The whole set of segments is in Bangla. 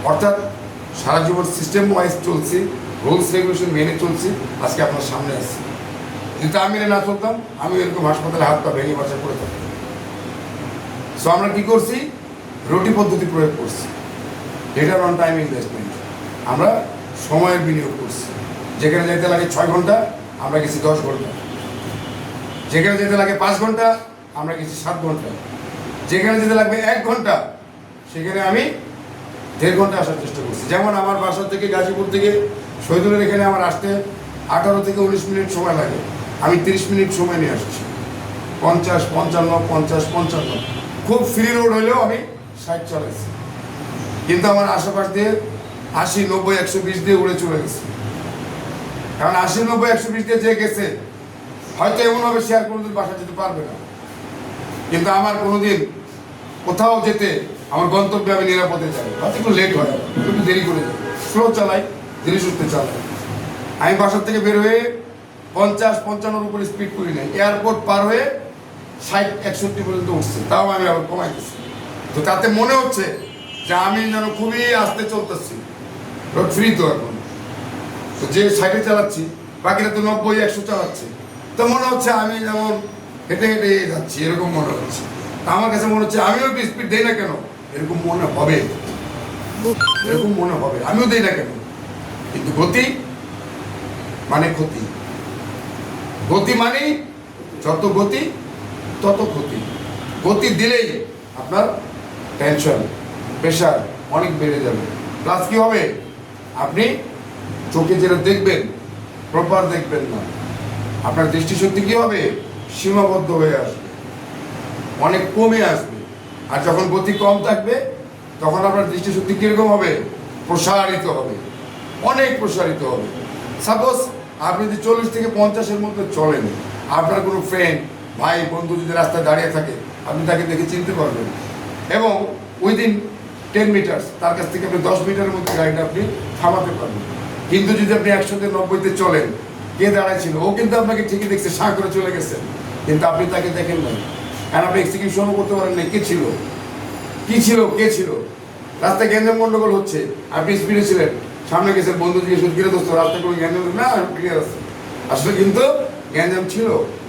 অর্থাৎ সারা জীবন সিস্টেম ওয়াইজ চলছি, রুলস রেগুলেশন মেনে চলছি, আজকে আপনার সামনে আসছি। যদি আমি মেনে না চলতাম, আমি এরকম হাসপাতালে হাত পা ভেঙে বাসা করে থাকতাম। সো আমরা কী করছি? রুটি পদ্ধতি প্রয়োগ করছি, রিটার্ন অন টাইম ইনভেস্টমেন্ট। আমরা সময়ের বিনিয়োগ করছি। যেখানে যেতে লাগে 6 ঘন্টা, আমরা গেছি 10 ঘন্টা। যেখানে যেতে লাগে 5 ঘন্টা, আমরা গেছি 7 ঘন্টা। যেখানে যেতে লাগবে 1 ঘন্টা, সেখানে আমি 1.5 ঘন্টা আসার চেষ্টা করছি। যেমন আমার বাসা থেকে গাজীপুর থেকে শহীদুলের এখানে আমার আসতে 18 থেকে 19 মিনিট সময় লাগে, আমি 30 মিনিট সময় নিয়ে আসছি। 50, 55, 50, 55 খুব ফ্রি রোড হলেও আমি 60 চালাইছি। কিন্তু আমার আশেপাশ দিয়ে 80, 90, 120 দিয়ে উড়ে চলে গেছে। কারণ 80, 90, 120 দিয়ে যে গেছে হয়তো এমনভাবে শেয়ার কোনোদিন বাসা যেতে পারবে না। কিন্তু আমার কোনোদিন কোথাও যেতে আমার গন্তব্যে আমি নিরাপদে যাই, হয়তো একটু লেট হয়, একটু দেরি করে যাই, স্লো চালাই, ধীরে সুস্থে চালাই। আমি বাসার থেকে বের হয়ে 50, 55 উপরে স্পিড করি নাই, এয়ারপোর্ট পার হয়ে 60, 61 পর্যন্ত উঠছে, তাও আমি আবার কমাইতেছি। তো তাতে মনে হচ্ছে যে আমি যেন খুবই আস্তে চলতেছি, রোড ফ্রি তো এখন। তো যে 60-এ চালাচ্ছি, বাকিরা তো 90, 100 চালাচ্ছে, তো মনে হচ্ছে আমি যেমন হেঁটে হেঁটে যাচ্ছি, এরকম মনে হচ্ছে। আমার কাছে মনে হচ্ছে আমিও একটু স্পিড দেই না কেন, এরকম মনে হবে, এরকম মনে হবে, আমিও দেই না কেন। কিন্তু গতি মানে ক্ষতি, গতি মানে যত গতি তত ক্ষতি। গতি দিলেই আপনার টেনশন, প্রেশার অনেক বেড়ে যাবে। প্লাস কি হবে? আপনি চোখে যেটা দেখবেন প্রপার দেখবেন না, আপনার দৃষ্টিশক্তি কি হবে? সীমাবদ্ধ হয়ে আসবে, অনেক কমে আসবে। আর যখন গতি কম থাকবে তখন আপনার দৃষ্টিশক্তি কীরকম হবে? প্রসারিত হবে, অনেক প্রসারিত হবে। সাপোজ আপনি যদি 40 থেকে 50-এর মধ্যে চলেন, আপনার কোনো ফ্রেন্ড, ভাই, বন্ধু যদি রাস্তায় দাঁড়িয়ে থাকে, আপনি তাকে দেখে চিনতে পারবেন এবং উইদিন 10 মিটার তার কাছ থেকে আপনি 10 মিটারের মধ্যে গাড়িটা আপনি থামাতে পারবেন। কিন্তু যদি আপনি 100-90-তে চলেন, কে দাঁড়াইছিল, ও কিন্তু আপনাকে ঠিকই দেখছে, সাঁ করে চলে গেছে, কিন্তু আপনি তাকে দেখেন নাই, কারণ আপনি এক্সিকিউশনও করতে পারেন না। কে ছিল, কি ছিল, কে ছিল? রাস্তায় গ্যাঞ্জাম গন্ডগোল হচ্ছে, আপনি স্পিডে ছিলেন, সামনে গেছেন, বন্ধু জিজ্ঞেস করে, দোস্ত রাস্তায় কোনো গ্যাঞ্জাম না, ক্লিয়ার আছে। আসলে কিন্তু গ্যাঞ্জাম ছিল,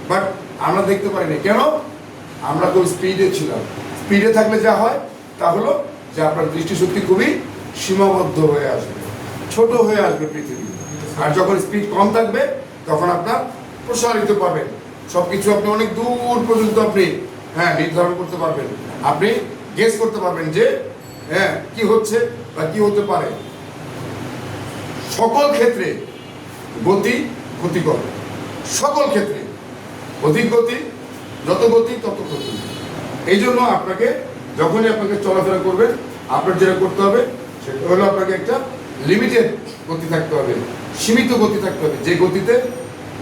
বাট আমরা দেখতে পারিনি। কেন? আমরা খুব স্পিডে ছিলাম। স্পিডে থাকলে যা হয় তা হলো যে আপনার দৃষ্টিশক্তি খুবই সীমাবদ্ধ হয়ে আসবে, ছোট হয়ে আসবে পৃথিবী। আর যখন স্পিড কম থাকবে তখন আপনার প্রসারিত পাবেন, সব কিছু আপনি অনেক দূর পর্যন্ত আপনি নির্ধারণ করতে পারবেন, আপনি গেস করতে পারবেন যে কি হচ্ছে বা কি হতে পারে। সকল ক্ষেত্রে গতি ক্ষতিকর, সকল ক্ষেত্রে অধিক গতি, যত গতি তত ক্ষতি। এই জন্য আপনাকে যখনই আপনাকে চলাফেরা করবেন, আপনার যেটা করতে হবে সেটা হলো আপনাকে একটা লিমিটেড গতি থাকতে হবে, সীমিত গতি থাকতে হবে, যে গতিতে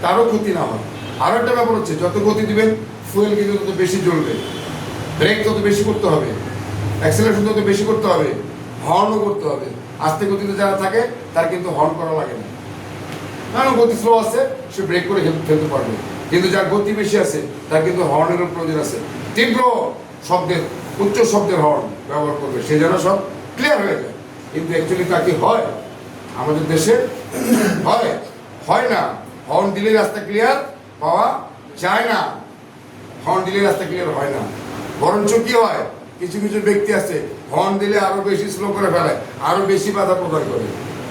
কারো ক্ষতি না হয়। আরও একটা ব্যাপার হচ্ছে, যত গতি দিবেন ফুয়েল কিন্তু তত বেশি জ্বলবে, ব্রেক তত বেশি করতে হবে, অ্যাক্সেলারেশন তত বেশি করতে হবে, হর্নও করতে হবে। আস্তে গতিতে যারা থাকে তার কিন্তু হর্ন করা লাগে না, কারণ গতি স্লো আছে, সে ব্রেক করে ফেলতে পারবে। কিন্তু যার গতি বেশি আছে তার কিন্তু হর্নেরও প্রয়োজন আছে, তীব্র শব্দের, উচ্চ শব্দের হর্ন ব্যবহার করবে, সে যেন সব ক্লিয়ার হয়ে যায়। কিন্তু অ্যাকচুয়ালি তা কি হয় আমাদের দেশে? হয় না। হর্ন দিলে রাস্তা ক্লিয়ার পাওয়া যায় না, হর্ন দিলে রাস্তা ক্লিয়ার হয় না। বরঞ্চ কি হয়, কিছু কিছু ব্যক্তি আছে হর্ন দিলে আরো বেশি স্লো করে ফেলে, আরো বেশি বাধা প্রদান করে।